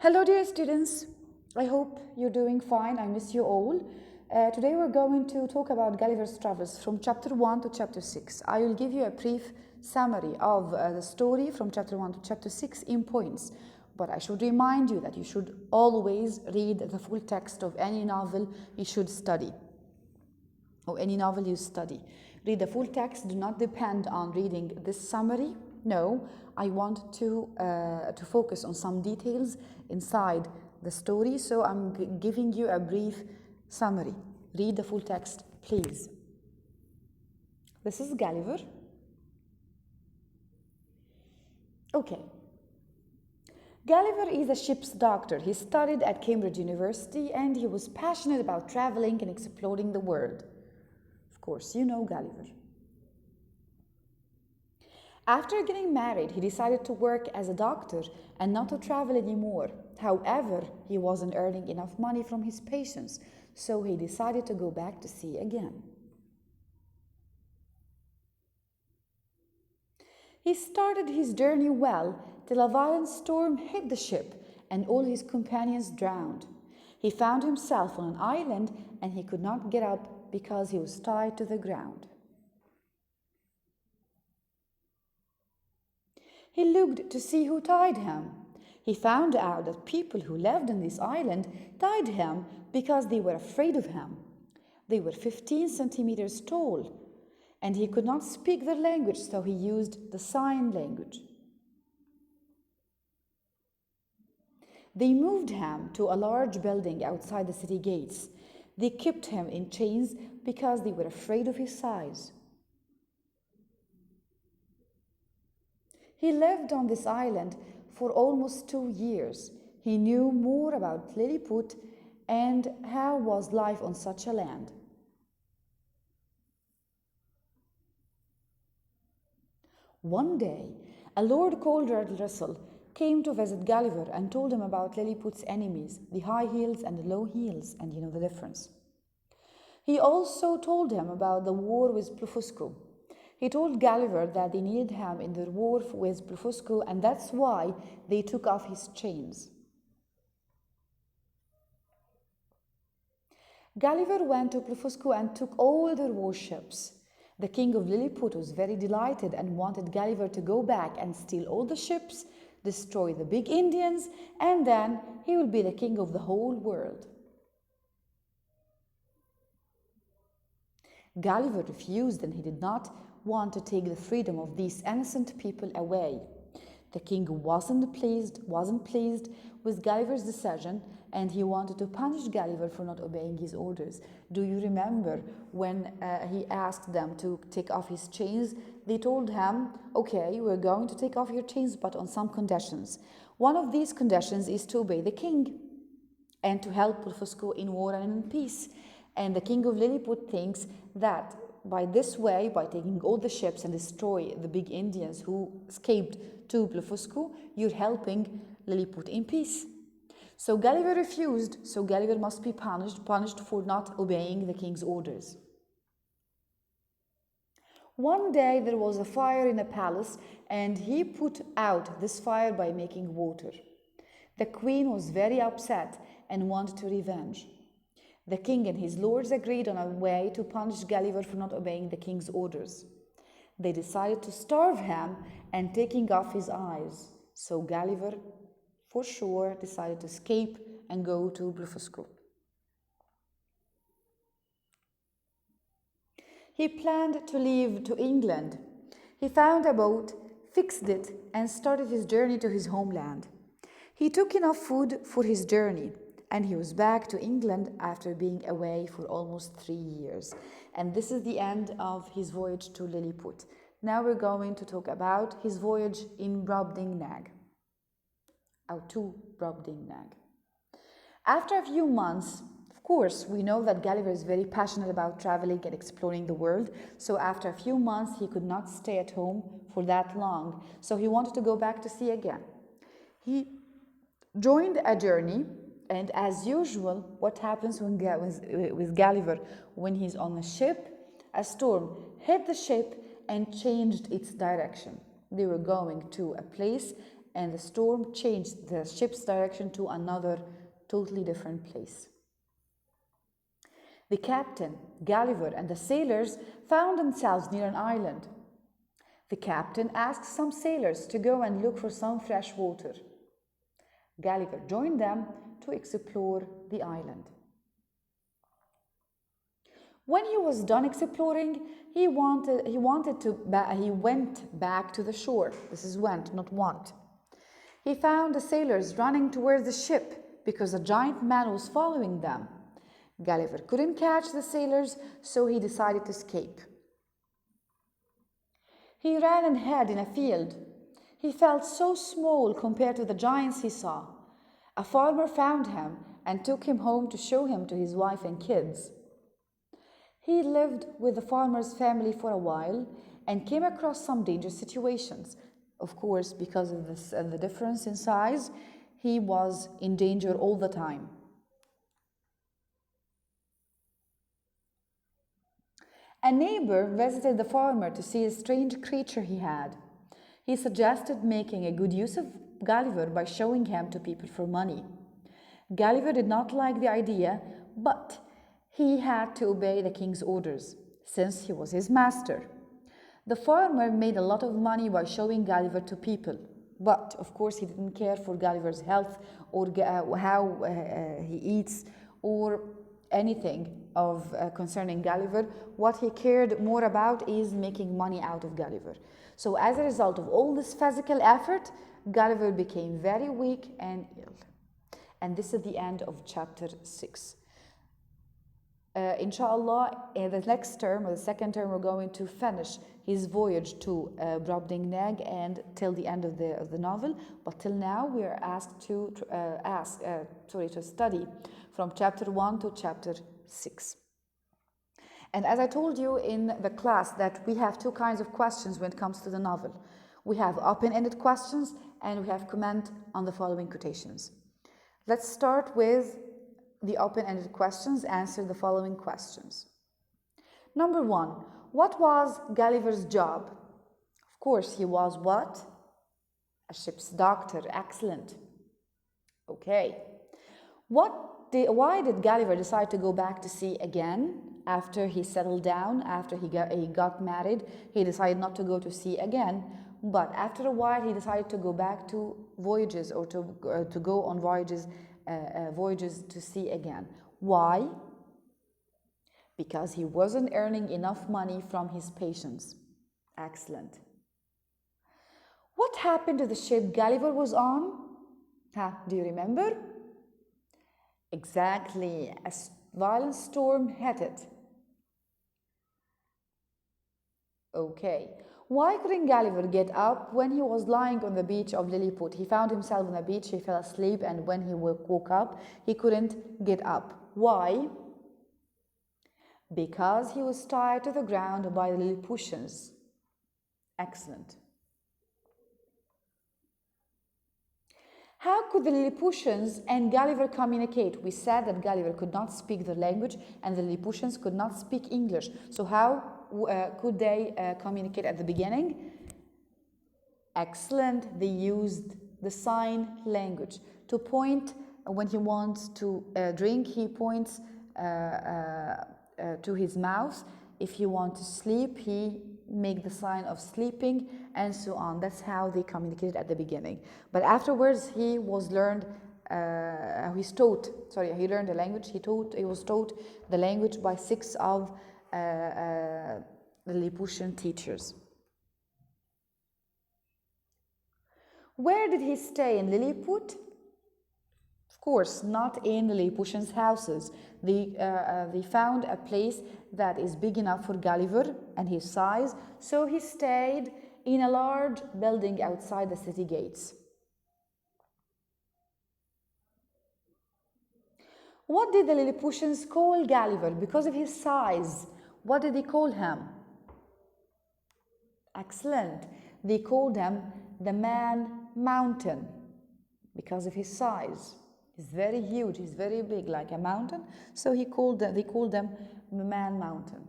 Hello dear students, I hope you're doing fine. I miss you all. Today we're going to talk about Gulliver's Travels from chapter 1 to chapter 6. I will give you a brief summary of the story from chapter 1 to chapter 6 in points. But I should remind you that you should always read the full text of any novel you should study. Or any novel you study. Read the full text, do not depend on reading this summary. No, I want to focus on some details inside the story, so I'm giving you a brief summary. Read the full text, please. This is Gulliver. Okay. Gulliver is a ship's doctor. He studied at Cambridge University and he was passionate about traveling and exploring the world. Of course, you know Gulliver. After getting married, he decided to work as a doctor and not to travel anymore. However, he wasn't earning enough money from his patients, so he decided to go back to sea again. He started his journey well till a violent storm hit the ship and all his companions drowned. He found himself on an island and he could not get up because he was tied to the ground. He looked to see who tied him. He found out that people who lived on this island tied him because they were afraid of him. They were 15 centimeters tall, and he could not speak their language, so he used the sign language. They moved him to a large building outside the city gates. They kept him in chains because they were afraid of his size. He lived on this island for almost 2 years. He knew more about Lilliput and how was life on such a land. One day, a lord called Lord Russell came to visit Gulliver and told him about Lilliput's enemies, the high heels and the low heels, and you know the difference. He also told him about the war with Blefuscu. He told Gulliver that they needed him in their war with Blefuscu, and that's why they took off his chains. Gulliver went to Blefuscu and took all their warships. The king of Lilliput was very delighted and wanted Gulliver to go back and steal all the ships, destroy the big Indians, and then he will be the king of the whole world. Gulliver refused, and he did not want to take the freedom of these innocent people away. The king wasn't pleased with Gulliver's decision, and he wanted to punish Gulliver for not obeying his orders. Do you remember when he asked them to take off his chains? They told him, okay, we're going to take off your chains, but on some conditions. One of these conditions is to obey the king and to help Blefuscu in war and in peace. And the king of Lilliput thinks that by this way, by taking all the ships and destroy the big Indians who escaped to Blefuscu, you're helping Lilliput in peace. So Gulliver refused, so Gulliver must be punished for not obeying the king's orders. One day there was a fire in the palace, and he put out this fire by making water. The queen was very upset and wanted to revenge. The king and his lords agreed on a way to punish Gulliver for not obeying the king's orders. They decided to starve him and taking off his eyes. So Gulliver, for sure, decided to escape and go to Blefuscu. He planned to leave to England. He found a boat, fixed it, and started his journey to his homeland. He took enough food for his journey, and he was back to England after being away for almost 3 years. And this is the end of his voyage to Lilliput. Now we're going to talk about his voyage in Brobdingnag. To Brobdingnag. After a few months, of course, we know that Gulliver is very passionate about traveling and exploring the world. So after a few months, he could not stay at home for that long. So he wanted to go back to sea again. He joined a journey. And as usual, what happens with Gulliver when he's on a ship? A storm hit the ship and changed its direction. They were going to a place and the storm changed the ship's direction to another totally different place. The captain, Gullliver, and the sailors found themselves near an island. The captain asked some sailors to go and look for some fresh water. Gullliver joined them to explore the island. When he was done exploring, he went back to the shore. This is went, not want. He found the sailors running towards the ship because a giant man was following them. Gullliver couldn't catch the sailors, so he decided to escape. He ran and hid in a field. He felt so small compared to the giants he saw. A farmer found him and took him home to show him to his wife and kids. He lived with the farmer's family for a while and came across some dangerous situations. Of course, because of the difference in size, he was in danger all the time. A neighbor visited the farmer to see a strange creature he had. He suggested making a good use of Gullliver by showing him to people for money. Gullliver did not like the idea, but he had to obey the king's orders, since he was his master. The farmer made a lot of money by showing Gullliver to people, but of course he didn't care for Gulliver's health or how he eats or anything of concerning Gullliver. What he cared more about is making money out of Gullliver. So as a result of all this physical effort, Gullliver became very weak and ill. And this is the end of chapter 6. Inshallah, in the next term or the second term, we're going to finish his voyage to Brobdingnag and till the end of the novel. But till now, we are asked to study from chapter 1 to chapter 6. And as I told you in the class that we have two kinds of questions when it comes to the novel. We have open-ended questions and we have comment on the following quotations. Let's start with the open-ended questions. Answer the following questions. Number 1. What was Gulliver's job? Of course, he was what? A ship's doctor. Excellent. Okay. Why did Gullliver decide to go back to sea again? After he settled down, after he got married, he decided not to go to sea again. But after a while, he decided to go back to voyages or to go on voyages to sea again. Why? Because he wasn't earning enough money from his patients. Excellent. What happened to the ship Gullliver was on? Do you remember? Exactly. A violent storm hit it. Okay. Why couldn't Gullliver get up when he was lying on the beach of Lilliput? He found himself on the beach, he fell asleep, and when he woke up, he couldn't get up. Why? Because he was tied to the ground by the Lilliputians. Excellent. How could the Lilliputians and Gullliver communicate? We said that Gullliver could not speak the language and the Lilliputians could not speak English. So how could they communicate at the beginning? Excellent. They used the sign language. To point, when he wants to drink, he points to his mouth. If he wants to sleep, he makes the sign of sleeping, and so on. That's how they communicated at the beginning. But afterwards, he learned the language. He was taught the language by 6 of the Lilliputian teachers. Where did he stay? In Lilliput? Of course, not in the Lilliputians' houses. They found a place that is big enough for Gullliver and his size, so he stayed in a large building outside the city gates. What did the Lilliputians call Gullliver because of his size? What did they call him? Excellent. They called him the Man Mountain because of his size. He's very huge, he's very big, like a mountain. So they called them the Man Mountain.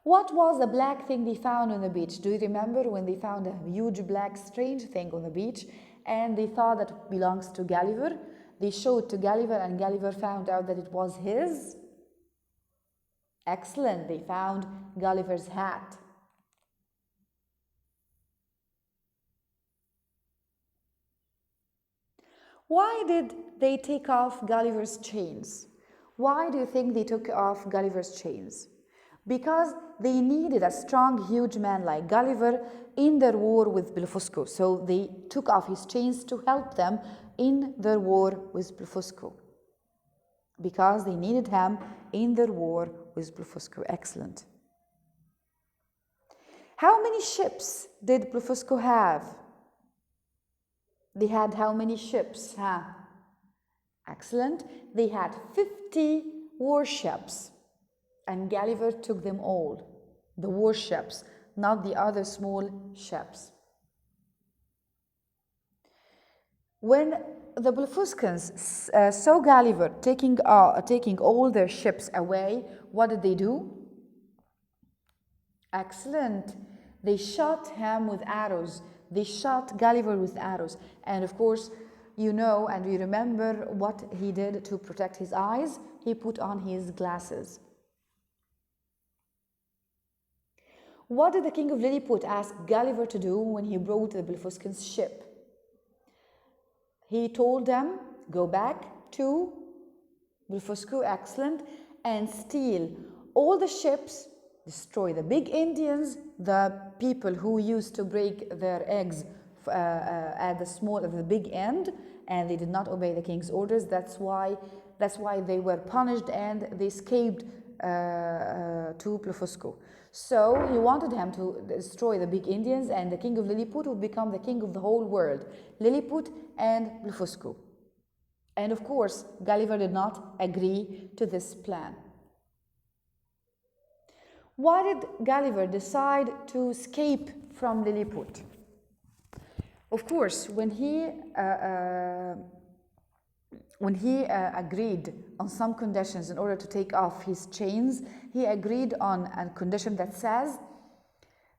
What was the black thing they found on the beach? Do you remember when they found a huge black strange thing on the beach and they thought that it belongs to Gullliver? They showed to Gullliver and Gullliver found out that it was his. Excellent, they found Gulliver's hat. Why did they take off Gulliver's chains? Why do you think they took off Gulliver's chains? Because they needed a strong, huge man like Gullliver in their war with Blefuscu. So they took off his chains to help them in their war with Blefuscu. Because they needed him in their war with Blefuscu. Excellent. How many ships did Blefuscu have? They had how many ships? Excellent. They had 50 warships. And Gullliver took them all, the warships, not the other small ships. When the Blefuscans saw Gullliver taking all their ships away, what did they do? Excellent. They shot him with arrows. They shot Gullliver with arrows. And of course, you know and you remember what he did to protect his eyes. He put on his glasses. What did the king of Lilliput ask Gullliver to do when he brought the Blefuscans' ship? He told them, go back to Blefuscu, excellent, and steal all the ships, destroy the big Indians, the people who used to break their eggs at the big end, and they did not obey the king's orders. That's why they were punished and they escaped to Blefuscu. So he wanted him to destroy the big Indians, and the king of Lilliput would become the king of the whole world, Lilliput and Blefuscu. And of course, Gullliver did not agree to this plan. Why did Gullliver decide to escape from Lilliput? Of course, when he agreed on some conditions in order to take off his chains, he agreed on a condition that says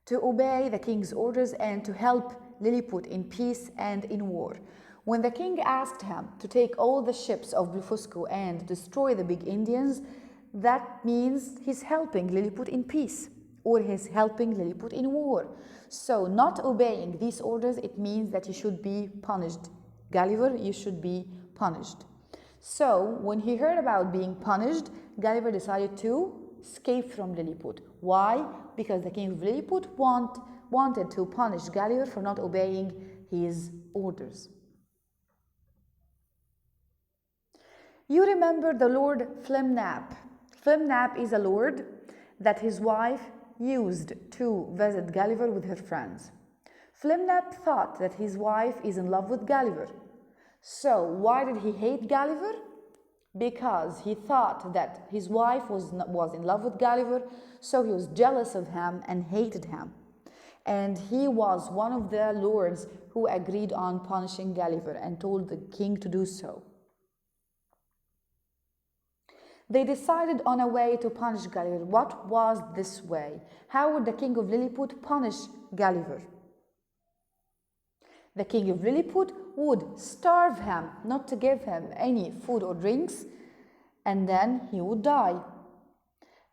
to obey the king's orders and to help Lilliput in peace and in war. When the king asked him to take all the ships of Blefuscu and destroy the big Indians, that means he's helping Lilliput in peace, or he's helping Lilliput in war. So not obeying these orders, it means that you should be punished. Gullliver, you should be punished. So when he heard about being punished, Gullliver decided to escape from Lilliput. Why? Because the king of Lilliput wanted to punish Gullliver for not obeying his orders. You remember the Lord Flimnap. Flimnap is a lord that his wife used to visit Gullliver with her friends. Flimnap thought that his wife is in love with Gullliver. So why did he hate Gullliver? Because he thought that his wife was in love with Gullliver, so he was jealous of him and hated him. And he was one of the lords who agreed on punishing Gullliver and told the king to do so. They decided on a way to punish Gullliver. What was this way? How would the king of Lilliput punish Gullliver? The king of Lilliput would starve him, not to give him any food or drinks, and then he would die.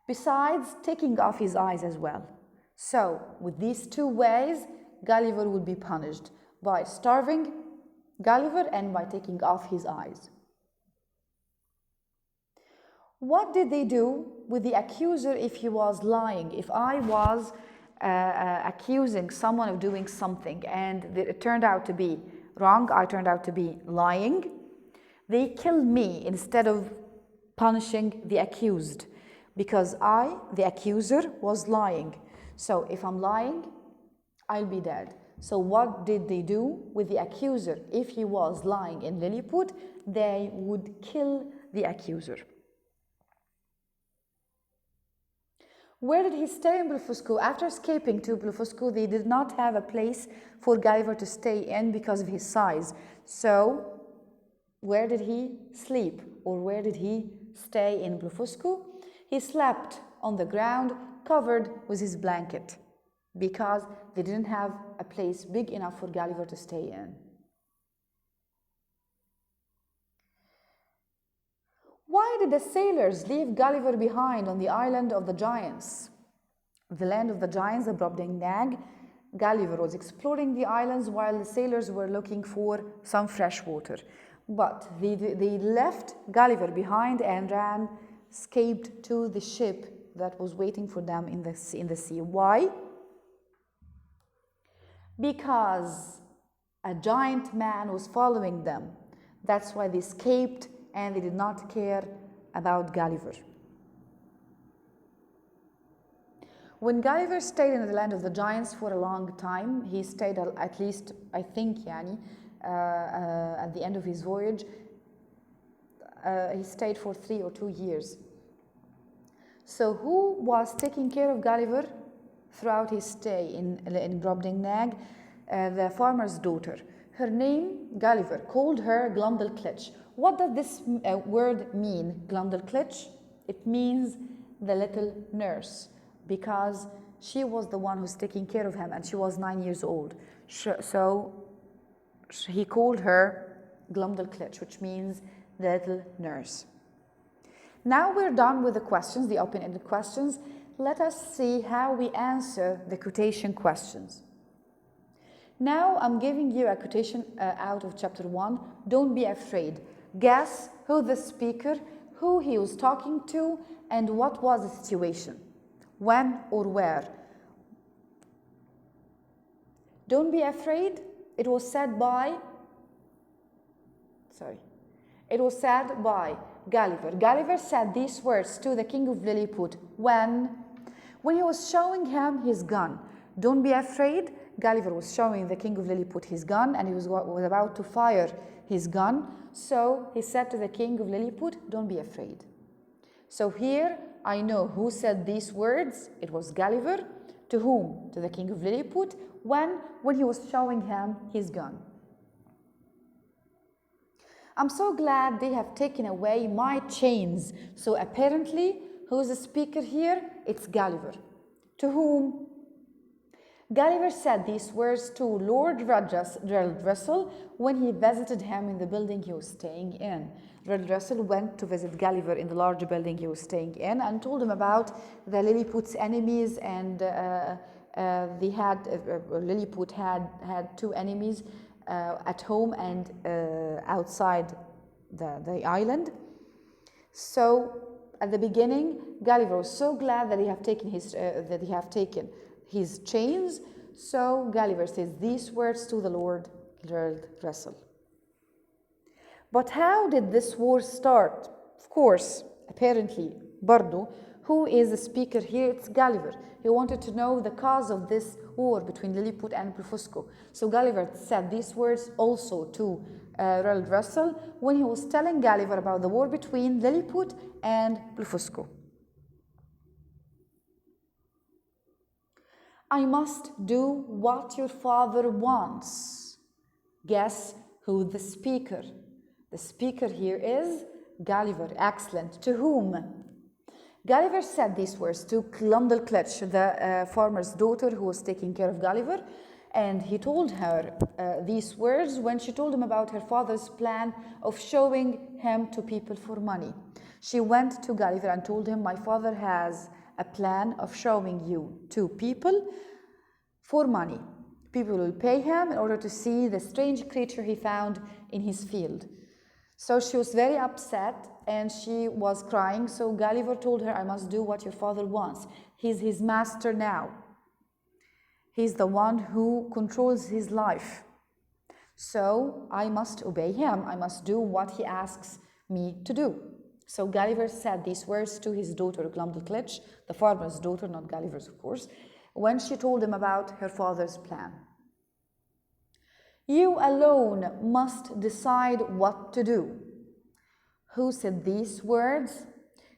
Besides, taking off his eyes as well. So, with these two ways, Gullliver would be punished by starving Gullliver and by taking off his eyes. What did they do with the accuser if he was lying? If I was accusing someone of doing something and it turned out to be wrong, I turned out to be lying, they kill me instead of punishing the accused, because I, the accuser, was lying. So if I'm lying, I'll be dead. So what did they do with the accuser? If he was lying in Lilliput, they would kill the accuser. Where did he stay in Blefuscu? After escaping to Blefuscu, they did not have a place for Gullliver to stay in because of his size. So, where did he sleep? Or where did he stay in Blefuscu? He slept on the ground covered with his blanket, because they didn't have a place big enough for Gullliver to stay in. Why did the sailors leave Gullliver behind on the island of the giants? The land of the giants, the Brobdingnag. Gullliver was exploring the islands while the sailors were looking for some fresh water. But they left Gullliver behind and escaped to the ship that was waiting for them in the sea. Why? Because a giant man was following them. That's why they escaped, and they did not care about Gullliver. When Gullliver stayed in the land of the giants for a long time, he stayed at least, I think, at the end of his voyage, he stayed for 3 or 2 years. So who was taking care of Gullliver throughout his stay in Brobdingnag? The farmer's daughter. Her name, Gullliver, called her Glumdalclitch. What does this word mean, Glumdalclitch? It means the little nurse, because she was the one who's taking care of him, and she was 9 years old. So he called her Glumdalclitch, which means the little nurse. Now we're done with the questions, the open-ended questions. Let us see how we answer the quotation questions. Now I'm giving you a quotation out of chapter 1. Don't be afraid. Guess who the speaker, who he was talking to, and what was the situation. When or where. Don't be afraid. It was said by Gullliver. Gullliver said these words to the king of Lilliput when he was showing him his gun. Don't be afraid. Gullliver was showing the king of Lilliput his gun, and he was about to fire his gun. So he said to the king of Lilliput, don't be afraid. So here I know who said these words. It was Gullliver. To whom? To the king of Lilliput. When he was showing him his gun. I'm so glad they have taken away my chains. So apparently, who's the speaker here? It's Gullliver. To whom? Gullliver said these words to Lord Russell when he visited him in the building he was staying in. Lord Russell went to visit Gullliver in the large building he was staying in and told him about the Lilliput's enemies, and Lilliput had 2 enemies at home and outside the island. So at the beginning, Gullliver was so glad that he have taken his chains. So Gullliver says these words to the Lord Russell. But how did this war start? Of course, apparently, Bardo, who is the speaker here, it's Gullliver. He wanted to know the cause of this war between Lilliput and Blefuscu. So Gullliver said these words also to Lord Russell when he was telling Gullliver about the war between Lilliput and Blefuscu. I must do what your father wants. Guess who the speaker? The speaker here is Gullliver. Excellent. To whom? Gullliver said these words to Glumdalclitch, the farmer's daughter who was taking care of Gullliver, and he told her these words when she told him about her father's plan of showing him to people for money. She went to Gullliver and told him, my father has a plan of showing you to people for money. People will pay him in order to see the strange creature he found in his field. So she was very upset and she was crying. So Gullliver told her, I must do what your father wants. He's his master now. He's the one who controls his life. So I must obey him. I must do what he asks me to do. So Gullliver said these words to his daughter Glumdalclitch, the farmer's daughter, not Gulliver's, of course, when she told him about her father's plan. You alone must decide what to do. Who said these words?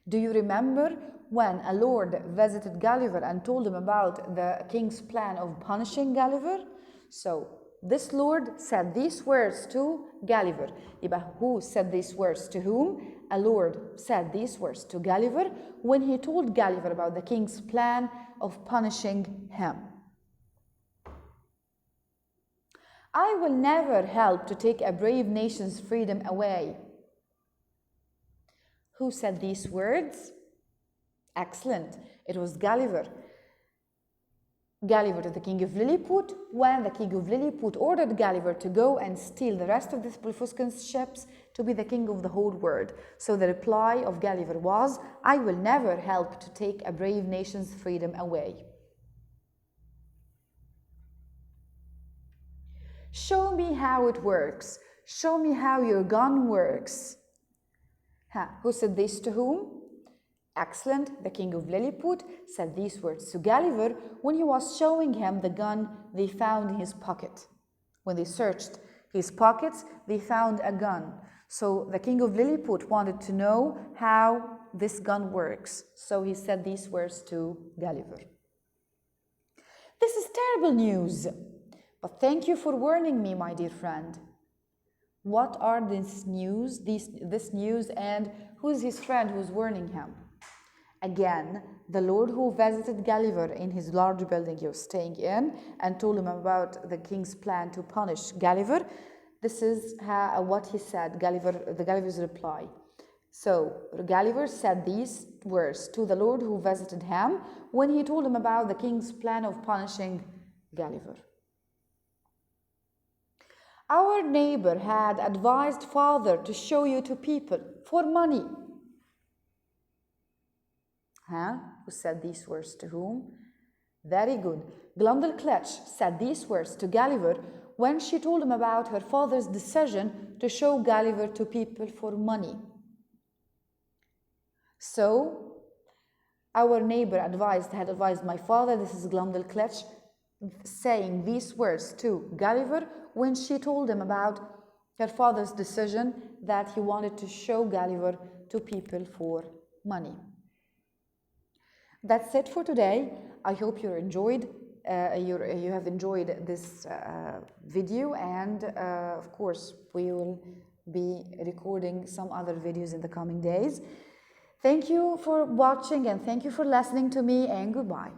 Do you remember when a lord visited Gullliver and told him about the king's plan of punishing Gullliver? So this Lord said these words to Gullliver. يبقى who said these words to whom? A Lord said these words to Gullliver when he told Gullliver about the king's plan of punishing him. I will never help to take a brave nation's freedom away. Who said these words? Excellent. It was Gullliver. Gullliver to the king of Lilliput, when the king of Lilliput ordered Gullliver to go and steal the rest of the Blefuscan's ships to be the king of the whole world. So the reply of Gullliver was, I will never help to take a brave nation's freedom away. Show me how it works. Show me how your gun works. Who said this to whom? Excellent. The king of Lilliput said these words to Gullliver when he was showing him the gun they found in his pocket. When they searched his pockets, they found a gun. So the king of Lilliput wanted to know how this gun works. So he said these words to Gullliver. This is terrible news, but thank you for warning me, my dear friend. What are this news, and who is his friend who's warning him? Again, the Lord who visited Gullliver in his large building he was staying in and told him about the king's plan to punish Gullliver. This is what he said, Gulliver's reply. So, Gullliver said these words to the Lord who visited him when he told him about the king's plan of punishing Gullliver. Our neighbor had advised father to show you to people for money. Who said these words to whom? Very good. Glumdalclitch said these words to Gullliver when she told him about her father's decision to show Gullliver to people for money. So, our neighbor had advised my father, this is Glumdalclitch, saying these words to Gullliver when she told him about her father's decision that he wanted to show Gullliver to people for money. That's it for today. I hope you have enjoyed this video, and of course we will be recording some other videos in the coming days. Thank you for watching and thank you for listening to me, and goodbye.